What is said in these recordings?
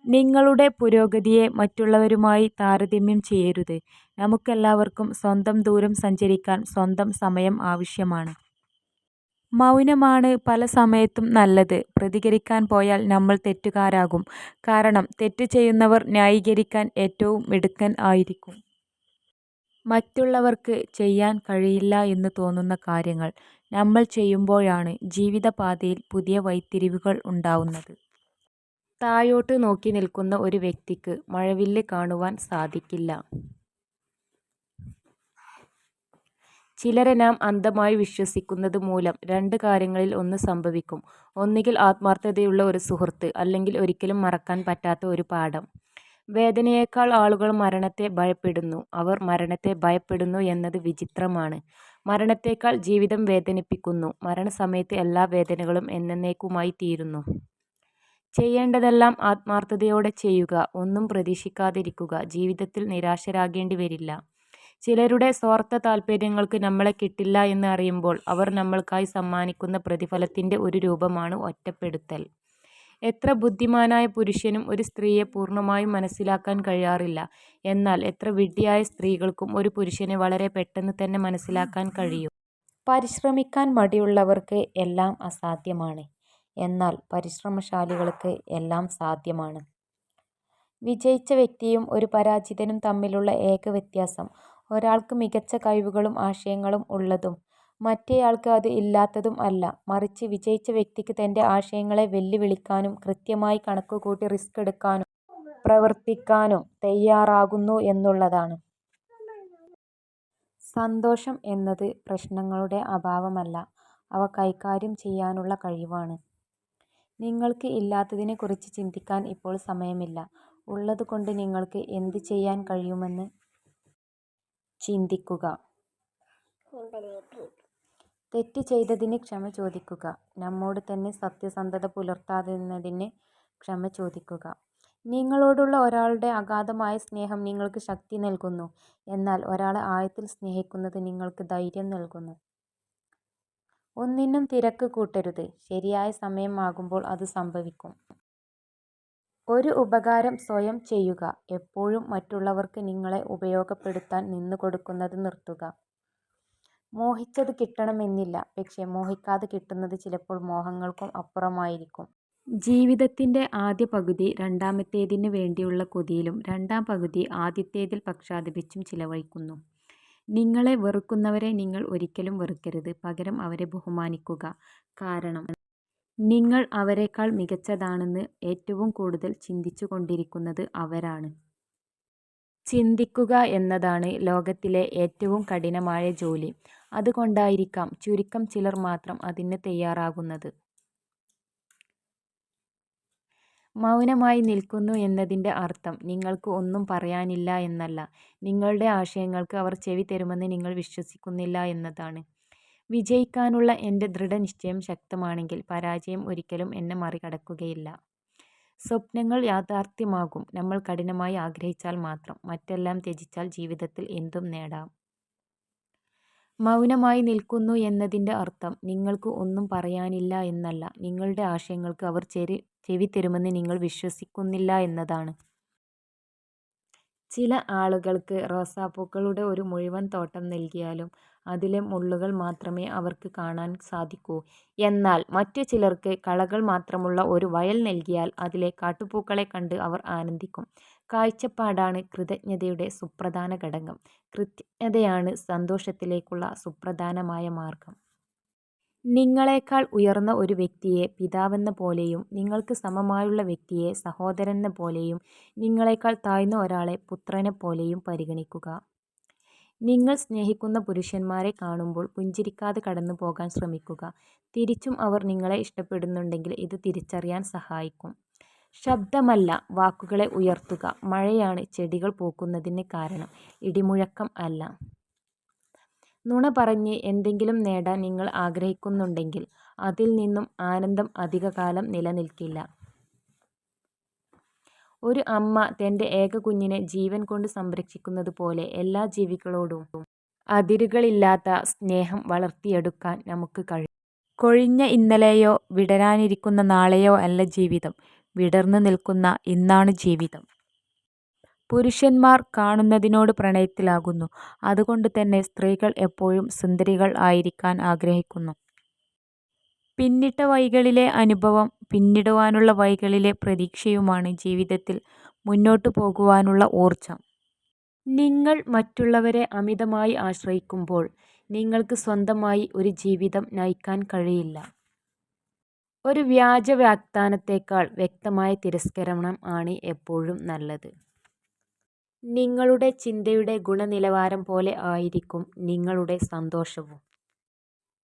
നിങ്ങളുടെ പുരോഗതിയെ മറ്റുള്ളവരുമായി താരതമ്യം ചെയ്യരുത്. നമുക്കെല്ലാവർക്കും സ്വന്തം ദൂരം സഞ്ചരിക്കാൻ സ്വന്തം സമയം ആവശ്യമാണ്. മൗനമാണ് പല സമയത്തും നല്ലത്. പ്രതികരിക്കാൻ പോയാൽ നമ്മൾ തെറ്റുകാരാകും. കാരണം തെറ്റ് ചെയ്യുന്നവർ ന്യായീകരിക്കാൻ ഏറ്റവും മിടുക്കൻ ആയിരിക്കും. മറ്റുള്ളവർക്ക് ചെയ്യാൻ കഴിയില്ല എന്ന് തോന്നുന്ന കാര്യങ്ങൾ നമ്മൾ ചെയ്യുമ്പോഴാണ് ജീവിതപാതയിൽ പുതിയ വഴിത്തിരിവുകൾ ഉണ്ടാവുന്നത്. താഴോട്ട് നോക്കി നിൽക്കുന്ന ഒരു വ്യക്തിക്ക് മഴവില്ല് കാണുവാൻ സാധിക്കില്ല. ചിലരെ നാം അന്ധമായി വിശ്വസിക്കുന്നത് മൂലം രണ്ട് കാര്യങ്ങളിൽ ഒന്ന് സംഭവിക്കും. ഒന്നുകിൽ ആത്മാർത്ഥതയുള്ള ഒരു സുഹൃത്ത്, അല്ലെങ്കിൽ ഒരിക്കലും മറക്കാൻ പറ്റാത്ത ഒരു പാഠം. വേദനയേക്കാൾ ആളുകൾ മരണത്തെ ഭയപ്പെടുന്നു. അവർ മരണത്തെ ഭയപ്പെടുന്നു എന്നത് വിചിത്രമാണ്. മരണത്തേക്കാൾ ജീവിതം വേദനിപ്പിക്കുന്നു. മരണസമയത്ത് എല്ലാ വേദനകളും എന്നേക്കുമായി തീരുന്നു. ചെയ്യേണ്ടതെല്ലാം ആത്മാർത്ഥതയോടെ ചെയ്യുക. ഒന്നും പ്രതീക്ഷിക്കാതിരിക്കുക. ജീവിതത്തിൽ നിരാശരാകേണ്ടി വരില്ല. ചിലരുടെ സ്വാർത്ഥ താല്പര്യങ്ങൾക്ക് നമ്മളെ കിട്ടില്ല എന്ന് അറിയുമ്പോൾ അവർ നമ്മൾക്കായി സമ്മാനിക്കുന്ന പ്രതിഫലത്തിൻ്റെ ഒരു രൂപമാണ് ഒറ്റപ്പെടുത്തൽ. എത്ര ബുദ്ധിമാനായ പുരുഷനും ഒരു സ്ത്രീയെ പൂർണ്ണമായും മനസ്സിലാക്കാൻ കഴിയാറില്ല. എന്നാൽ എത്ര വിഡ്ഢിയായ സ്ത്രീകൾക്കും ഒരു പുരുഷനെ വളരെ പെട്ടെന്ന് തന്നെ മനസ്സിലാക്കാൻ കഴിയും. പരിശ്രമിക്കാൻ മടിയുള്ളവർക്ക് എല്ലാം അസാധ്യമാണ്. എന്നാൽ പരിശ്രമശാലികൾക്ക് എല്ലാം സാധ്യമാണ്. വിജയിച്ച വ്യക്തിയും ഒരു പരാജിതനും തമ്മിലുള്ള ഏക വ്യത്യാസം ഒരാൾക്ക് മികച്ച കഴിവുകളും ആശയങ്ങളും ഉള്ളതും മറ്റേയാൾക്ക് അത് ഇല്ലാത്തതും അല്ല. മറിച്ച് വിജയിച്ച വ്യക്തിക്ക് തൻ്റെ ആശയങ്ങളെ വെല്ലുവിളിക്കാനും കൃത്യമായി കണക്കുകൂട്ടി റിസ്ക് എടുക്കാനും പ്രവർത്തിക്കാനും തയ്യാറാകുന്നു എന്നുള്ളതാണ്. സന്തോഷം എന്നത് പ്രശ്നങ്ങളുടെ അഭാവമല്ല, അവ കൈകാര്യം ചെയ്യാനുള്ള കഴിവാണ്. നിങ്ങൾക്ക് ഇല്ലാത്തതിനെക്കുറിച്ച് ചിന്തിക്കാൻ ഇപ്പോൾ സമയമില്ല. ഉള്ളതുകൊണ്ട് നിങ്ങൾക്ക് എന്ത് ചെയ്യാൻ കഴിയുമെന്ന് ചിന്തിക്കുക. തെറ്റ് ചെയ്തതിന് ക്ഷമ ചോദിക്കുക. നമ്മോട് തന്നെ സത്യസന്ധത പുലർത്താതിരുന്നതിന് ക്ഷമ ചോദിക്കുക. നിങ്ങളോടുള്ള ഒരാളുടെ അഗാധമായ സ്നേഹം നിങ്ങൾക്ക് ശക്തി നൽകുന്നു. എന്നാൽ ഒരാളെ ആഴത്തിൽ സ്നേഹിക്കുന്നത് നിങ്ങൾക്ക് ധൈര്യം നൽകുന്നു. ഒന്നിനും തിരക്ക് കൂട്ടരുത്. ശരിയായ സമയം ആകുമ്പോൾ അത് സംഭവിക്കും. ഒരു ഉപകാരം സ്വയം ചെയ്യുക. എപ്പോഴും മറ്റുള്ളവർക്ക് നിങ്ങളെ ഉപയോഗപ്പെടുത്താൻ നിന്നുകൊടുക്കുന്നത് നിർത്തുക. മോഹിച്ചത് കിട്ടണമെന്നില്ല. പക്ഷേ മോഹിക്കാതെ കിട്ടുന്നത് ചിലപ്പോൾ മോഹങ്ങൾക്കും അപ്പുറമായിരിക്കും. ജീവിതത്തിൻ്റെ ആദ്യ പകുതി രണ്ടാമത്തേതിന് വേണ്ടിയുള്ള കൊതിയിലും രണ്ടാം പകുതി ആദ്യത്തേതിൽ പക്ഷാതപിച്ചും ചിലവഴിക്കുന്നു. നിങ്ങളെ വെറുക്കുന്നവരെ നിങ്ങൾ ഒരിക്കലും വെറുക്കരുത്. പകരം അവരെ ബഹുമാനിക്കുക. കാരണം നിങ്ങൾ അവരെക്കാൾ മികച്ചതാണെന്ന് ഏറ്റവും കൂടുതൽ ചിന്തിച്ചു കൊണ്ടിരിക്കുന്നത് അവരാണ്. ചിന്തിക്കുക എന്നതാണ് ലോകത്തിലെ ഏറ്റവും കഠിനമായ ജോലി. അതുകൊണ്ടായിരിക്കാം ചുരുക്കം ചിലർ മാത്രം അതിന് തയ്യാറാകുന്നത്. മൗനമായി നിൽക്കുന്നു എന്നതിൻ്റെ അർത്ഥം നിങ്ങൾക്ക് ഒന്നും പറയാനില്ല എന്നല്ല. നിങ്ങളുടെ ആശയങ്ങൾക്ക് അവർ ചെവി തരുമെന്ന് നിങ്ങൾ വിശ്വസിക്കുന്നില്ല എന്നതാണ്. വിജയിക്കാനുള്ള എൻ്റെ ദൃഢനിശ്ചയം ശക്തമാണെങ്കിൽ പരാജയം ഒരിക്കലും എന്നെ മറികടക്കുകയില്ല. സ്വപ്നങ്ങൾ യാഥാർത്ഥ്യമാകും നമ്മൾ കഠിനമായി ആഗ്രഹിച്ചാൽ മാത്രം. മറ്റെല്ലാം ത്യജിച്ചാൽ ജീവിതത്തിൽ എന്തും നേടാം. മൗനമായി നിൽക്കുന്നു എന്നതിൻ്റെ അർത്ഥം നിങ്ങൾക്ക് ഒന്നും പറയാനില്ല എന്നല്ല. നിങ്ങളുടെ ആശയങ്ങൾക്ക് അവർ ചെവി തരുമെന്ന് നിങ്ങൾ വിശ്വസിക്കുന്നില്ല എന്നതാണ്. ചില ആളുകൾക്ക് റോസാപ്പൂക്കളുടെ ഒരു മുഴുവൻ തോട്ടം നൽകിയാലും അതിലെ മുള്ളുകൾ മാത്രമേ അവർക്ക് കാണാൻ സാധിക്കൂ. എന്നാൽ മറ്റു ചിലർക്ക് കളകൾ മാത്രമുള്ള ഒരു വയൽ നൽകിയാൽ അതിലെ കാട്ടുപൂക്കളെ കണ്ട് അവർ ആനന്ദിക്കും. കാഴ്ചപ്പാടാണ് കൃതജ്ഞതയുടെ സുപ്രധാന ഘടകം. കൃതജ്ഞതയാണ് സന്തോഷത്തിലേക്കുള്ള സുപ്രധാനമായ മാർഗം. നിങ്ങളെക്കാൾ ഉയർന്ന ഒരു വ്യക്തിയെ പിതാവെന്ന പോലെയും നിങ്ങൾക്ക് സമമായുള്ള വ്യക്തിയെ സഹോദരനെന്ന പോലെയും നിങ്ങളെക്കാൾ താഴ്ന്ന ഒരാളെ പുത്രനെപ്പോലെയും പരിഗണിക്കുക. നിങ്ങൾ സ്നേഹിക്കുന്ന പുരുഷന്മാരെ കാണുമ്പോൾ പുഞ്ചിരിക്കാതെ കടന്നു പോകാൻ ശ്രമിക്കുക. തിരിച്ചും അവർ നിങ്ങളെ ഇഷ്ടപ്പെടുന്നുണ്ടെങ്കിൽ ഇത് തിരിച്ചറിയാൻ സഹായിക്കും. ശബ്ദമല്ല, വാക്കുകളെ ഉയർത്തുക. മഴയാണ് ചെടികൾ പൂക്കുന്നതിന് കാരണം, ഇടിമുഴക്കം അല്ല. നുണ പറഞ്ഞ് എന്തെങ്കിലും നേടാൻ നിങ്ങൾ ആഗ്രഹിക്കുന്നുണ്ടെങ്കിൽ അതിൽ നിന്നും ആനന്ദം അധികകാലം നിലനിൽക്കില്ല. ഒരു അമ്മ തൻ്റെ ഏക കുഞ്ഞിനെ ജീവൻ കൊണ്ട് സംരക്ഷിക്കുന്നത് പോലെ എല്ലാ ജീവികളോടും അതിരുകളില്ലാത്ത സ്നേഹം വളർത്തിയെടുക്കാൻ നമുക്ക് കഴിയും. കൊഴിഞ്ഞ ഇന്നലെയോ വിടരാനിരിക്കുന്ന നാളെയോ അല്ല ജീവിതം. വിടർന്നു നിൽക്കുന്ന ഇന്നാണ് ജീവിതം. പുരുഷന്മാർ കാണുന്നതിനോട് പ്രണയത്തിലാകുന്നു. അതുകൊണ്ട് തന്നെ സ്ത്രീകൾ എപ്പോഴും സുന്ദരികൾ ആയിരിക്കാൻ ആഗ്രഹിക്കുന്നു. പിന്നിട്ട വഴികളിലെ അനുഭവം പിന്നിടുവാനുള്ള വഴികളിലെ പ്രതീക്ഷയുമാണ് ജീവിതത്തിൽ മുന്നോട്ടു പോകുവാനുള്ള ഊർജം. നിങ്ങൾ മറ്റുള്ളവരെ അമിതമായി ആശ്രയിക്കുമ്പോൾ നിങ്ങൾക്ക് സ്വന്തമായി ഒരു ജീവിതം നയിക്കാൻ കഴിയില്ല. ഒരു വ്യാജ വാഗ്ദാനത്തേക്കാൾ വ്യക്തമായ തിരസ്കരണം ആണ് എപ്പോഴും നല്ലത്. നിങ്ങളുടെ ചിന്തയുടെ ഗുണനിലവാരം പോലെ ആയിരിക്കും നിങ്ങളുടെ സന്തോഷവും.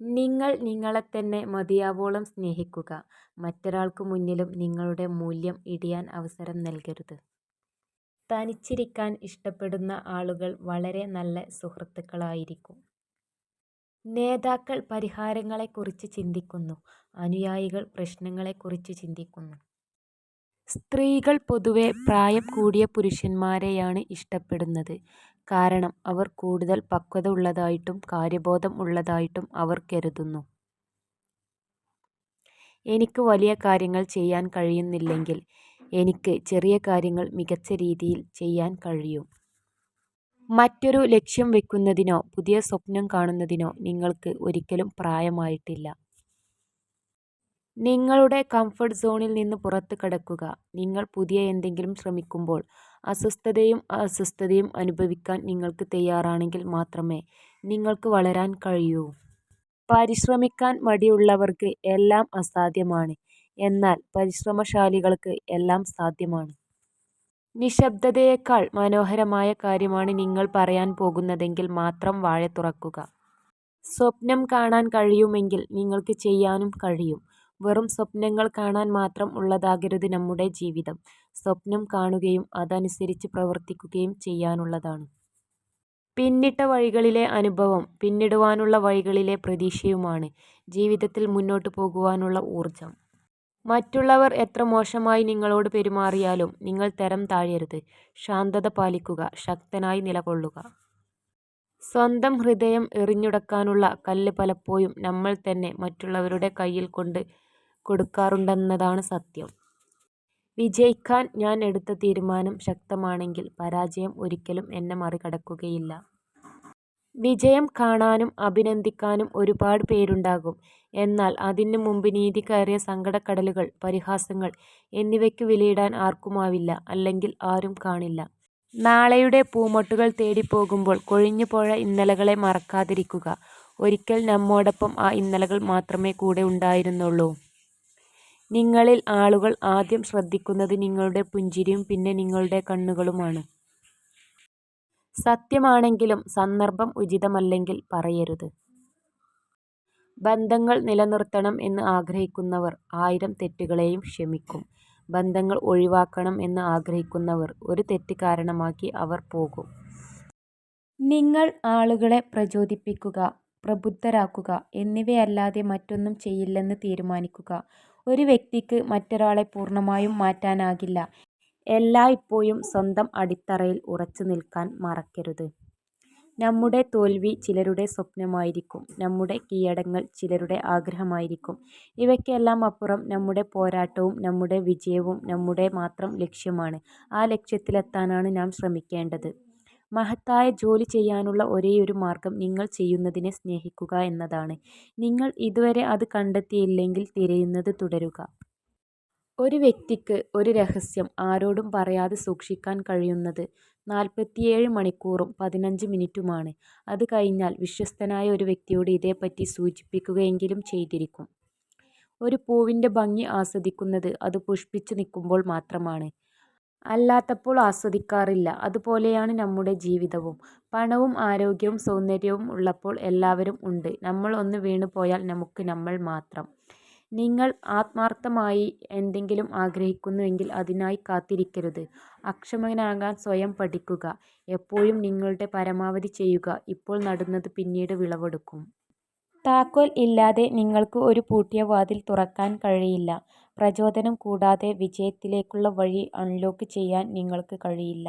നിങ്ങൾ നിങ്ങളെത്തന്നെ മതിയാവോളം സ്നേഹിക്കുക. മറ്റൊരാൾക്ക് മുന്നിലും നിങ്ങളുടെ മൂല്യം ഇടിയാൻ അവസരം നൽകരുത്. തനിച്ചിരിക്കാൻ ഇഷ്ടപ്പെടുന്ന ആളുകൾ വളരെ നല്ല സുഹൃത്തുക്കളായിരിക്കും. നേതാക്കൾ പരിഹാരങ്ങളെക്കുറിച്ച് ചിന്തിക്കുന്നു. അനുയായികൾ പ്രശ്നങ്ങളെക്കുറിച്ച് ചിന്തിക്കുന്നു. സ്ത്രീകൾ പൊതുവെ പ്രായം കൂടിയ പുരുഷന്മാരെയാണ് ഇഷ്ടപ്പെടുന്നത്. കാരണം അവർ കൂടുതൽ പക്വത ഉള്ളതായിട്ടും കാര്യബോധം ഉള്ളതായിട്ടും അവർ കരുതുന്നു. എനിക്ക് വലിയ കാര്യങ്ങൾ ചെയ്യാൻ കഴിയുന്നില്ലെങ്കിൽ എനിക്ക് ചെറിയ കാര്യങ്ങൾ മികച്ച രീതിയിൽ ചെയ്യാൻ കഴിയും. മറ്റൊരു ലക്ഷ്യം വെക്കുന്നതിനോ പുതിയ സ്വപ്നം കാണുന്നതിനോ നിങ്ങൾക്ക് ഒരിക്കലും പ്രായമായിട്ടില്ല. നിങ്ങളുടെ കംഫർട്ട് സോണിൽ നിന്ന് പുറത്ത് കടക്കുക. നിങ്ങൾ പുതിയ എന്തെങ്കിലും ശ്രമിക്കുമ്പോൾ അസ്വസ്ഥതയും അസ്വസ്ഥതയും അനുഭവിക്കാൻ നിങ്ങൾക്ക് തയ്യാറാണെങ്കിൽ മാത്രമേ നിങ്ങൾക്ക് വളരാൻ കഴിയൂ. പരിശ്രമിക്കാൻ മടിയുള്ളവർക്ക് എല്ലാം അസാധ്യമാണ്. എന്നാൽ പരിശ്രമശാലികൾക്ക് എല്ലാം സാധ്യമാണ്. നിശബ്ദതയേക്കാൾ മനോഹരമായ കാര്യമാണ് നിങ്ങൾ പറയാൻ പോകുന്നതെങ്കിൽ മാത്രം വായ തുറക്കുക. സ്വപ്നം കാണാൻ കഴിയുമെങ്കിൽ നിങ്ങൾക്ക് ചെയ്യാനും കഴിയും. വെറും സ്വപ്നങ്ങൾ കാണാൻ മാത്രം ഉള്ളതാകരുത് നമ്മുടെ ജീവിതം. സ്വപ്നം കാണുകയും അതനുസരിച്ച് പ്രവർത്തിക്കുകയും ചെയ്യാനുള്ളതാണ്. പിന്നിട്ട വഴികളിലെ അനുഭവം പിന്നിടുവാനുള്ള വഴികളിലെ പ്രതീക്ഷയുമാണ് ജീവിതത്തിൽ മുന്നോട്ടു പോകുവാനുള്ള ഊർജം. മറ്റുള്ളവർ എത്ര മോശമായി നിങ്ങളോട് പെരുമാറിയാലും നിങ്ങൾ തരം താഴരുത്. ശാന്തത പാലിക്കുക. ശക്തനായി നിലകൊള്ളുക. സ്വന്തം ഹൃദയം എറിഞ്ഞുടക്കാനുള്ള കല്ല് പലപ്പോഴും നമ്മൾ തന്നെ മറ്റുള്ളവരുടെ കയ്യിൽ കൊണ്ട് കൊടുക്കാറുണ്ടെന്നതാണ് സത്യം. വിജയിക്കാൻ ഞാൻ എടുത്ത തീരുമാനം ശക്തമാണെങ്കിൽ പരാജയം ഒരിക്കലും എന്നെ മറികടക്കുകയില്ല. വിജയം കാണാനും അഭിനന്ദിക്കാനും ഒരുപാട് പേരുണ്ടാകും. എന്നാൽ അതിന് മുമ്പ് നീതി കയറിയ സങ്കടക്കടലുകൾ, പരിഹാസങ്ങൾ എന്നിവയ്ക്ക് വിലയിടാൻ ആർക്കുമാവില്ല. അല്ലെങ്കിൽ ആരും കാണില്ല. നാളെയുടെ പൂമൊട്ടുകൾ തേടിപ്പോകുമ്പോൾ കൊഴിഞ്ഞുപോയ ഇന്നലകളെ മറക്കാതിരിക്കുക. ഒരിക്കൽ നമ്മോടൊപ്പം ആ ഇന്നലകൾ മാത്രമേ കൂടെ ഉണ്ടായിരുന്നുള്ളൂ. നിങ്ങളിൽ ആളുകൾ ആദ്യം ശ്രദ്ധിക്കുന്നത് നിങ്ങളുടെ പുഞ്ചിരിയും പിന്നെ നിങ്ങളുടെ കണ്ണുകളുമാണ്. സത്യമാണെങ്കിലും സന്ദർഭം ഉചിതമല്ലെങ്കിൽ പറയരുത്. ബന്ധങ്ങൾ നിലനിർത്തണം എന്ന് ആഗ്രഹിക്കുന്നവർ 1000 തെറ്റുകളെയും ക്ഷമിക്കും. ബന്ധങ്ങൾ ഒഴിവാക്കണം എന്ന് ആഗ്രഹിക്കുന്നവർ ഒരു തെറ്റ് കാരണമാക്കി അവർ പോകും. നിങ്ങൾ ആളുകളെ പ്രചോദിപ്പിക്കുക, പ്രബുദ്ധരാക്കുക എന്നിവയല്ലാതെ മറ്റൊന്നും ചെയ്യില്ലെന്ന് തീരുമാനിക്കുക. ഒരു വ്യക്തിക്ക് മറ്റൊരാളെ പൂർണ്ണമായും മാറ്റാനാകില്ല. എല്ലായ്പ്പോഴും സ്വന്തം അടിത്തറയിൽ ഉറച്ചു നിൽക്കാൻ മറക്കരുത്. നമ്മുടെ തോൽവി ചിലരുടെ സ്വപ്നമായിരിക്കും. നമ്മുടെ കീഴടങ്ങൽ ചിലരുടെ ആഗ്രഹമായിരിക്കും. ഇവയ്ക്കെല്ലാം അപ്പുറം നമ്മുടെ പോരാട്ടവും നമ്മുടെ വിജയവും നമ്മുടെ മാത്രം ലക്ഷ്യമാണ്. ആ ലക്ഷ്യത്തിലെത്താനാണ് നാം ശ്രമിക്കേണ്ടത്. മഹത്തായ ജോലി ചെയ്യാനുള്ള ഒരേയൊരു മാർഗം നിങ്ങൾ ചെയ്യുന്നതിനെ സ്നേഹിക്കുക എന്നതാണ്. നിങ്ങൾ ഇതുവരെ അത് കണ്ടെത്തിയില്ലെങ്കിൽ തിരയുന്നത് തുടരുക. ഒരു വ്യക്തിക്ക് ഒരു രഹസ്യം ആരോടും പറയാതെ സൂക്ഷിക്കാൻ കഴിയുന്നത് 47 മണിക്കൂറും 15 മിനിറ്റുമാണ്. അത് കഴിഞ്ഞാൽ വിശ്വസ്തനായ ഒരു വ്യക്തിയോട് ഇതേപ്പറ്റി സൂചിപ്പിക്കുകയെങ്കിലും ചെയ്തിരിക്കും. ഒരു പൂവിൻ്റെ ഭംഗി ആസ്വദിക്കുന്നത് അത് പുഷ്പിച്ചു നിൽക്കുമ്പോൾ മാത്രമാണ്. അല്ലാത്തപ്പോൾ ആസ്വദിക്കാറില്ല. അതുപോലെയാണ് നമ്മുടെ ജീവിതവും. പണവും ആരോഗ്യവും സൗന്ദര്യവും ഉള്ളപ്പോൾ എല്ലാവരും ഉണ്ട്. നമ്മൾ ഒന്ന് വീണുപോയാൽ നമുക്ക് നമ്മൾ മാത്രം. നിങ്ങൾ ആത്മാർത്ഥമായി എന്തെങ്കിലും ആഗ്രഹിക്കുന്നുവെങ്കിൽ അതിനായി കാത്തിരിക്കരുത്. അക്ഷമനാകാൻ സ്വയം പഠിക്കുക. എപ്പോഴും നിങ്ങളുടെ പരമാവധി ചെയ്യുക. ഇപ്പോൾ നടുന്നത് പിന്നീട് വിളവെടുക്കും. താക്കോൽ ഇല്ലാതെ നിങ്ങൾക്ക് ഒരു പൂട്ടിയ വാതിൽ തുറക്കാൻ കഴിയില്ല. പ്രചോദനം കൂടാതെ വിജയത്തിലേക്കുള്ള വഴി അൺലോക്ക് ചെയ്യാൻ നിങ്ങൾക്ക് കഴിയില്ല.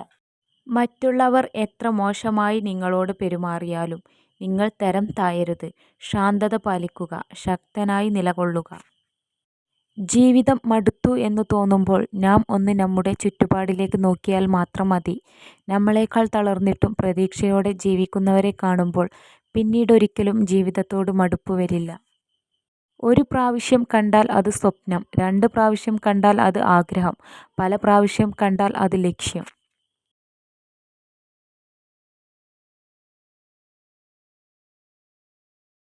മറ്റുള്ളവർ എത്ര മോശമായി നിങ്ങളോട് പെരുമാറിയാലും നിങ്ങൾ തരം താഴരുത്. ശാന്തത പാലിക്കുക. ശക്തനായി നിലകൊള്ളുക. ജീവിതം മടുത്തു എന്നു തോന്നുമ്പോൾ നാം ഒന്ന് നമ്മുടെ ചുറ്റുപാടിലേക്ക് നോക്കിയാൽ മാത്രം മതി. നമ്മളെക്കാൾ തളർന്നിട്ടും പ്രതീക്ഷയോടെ ജീവിക്കുന്നവരെ കാണുമ്പോൾ പിന്നീടൊരിക്കലും ജീവിതത്തോട് മടുപ്പ് വരില്ല. ഒരു പ്രാവശ്യം കണ്ടാൽ അത് സ്വപ്നം, 2 പ്രാവശ്യം കണ്ടാൽ അത് ആഗ്രഹം, പല പ്രാവശ്യം കണ്ടാൽ അത് ലക്ഷ്യം.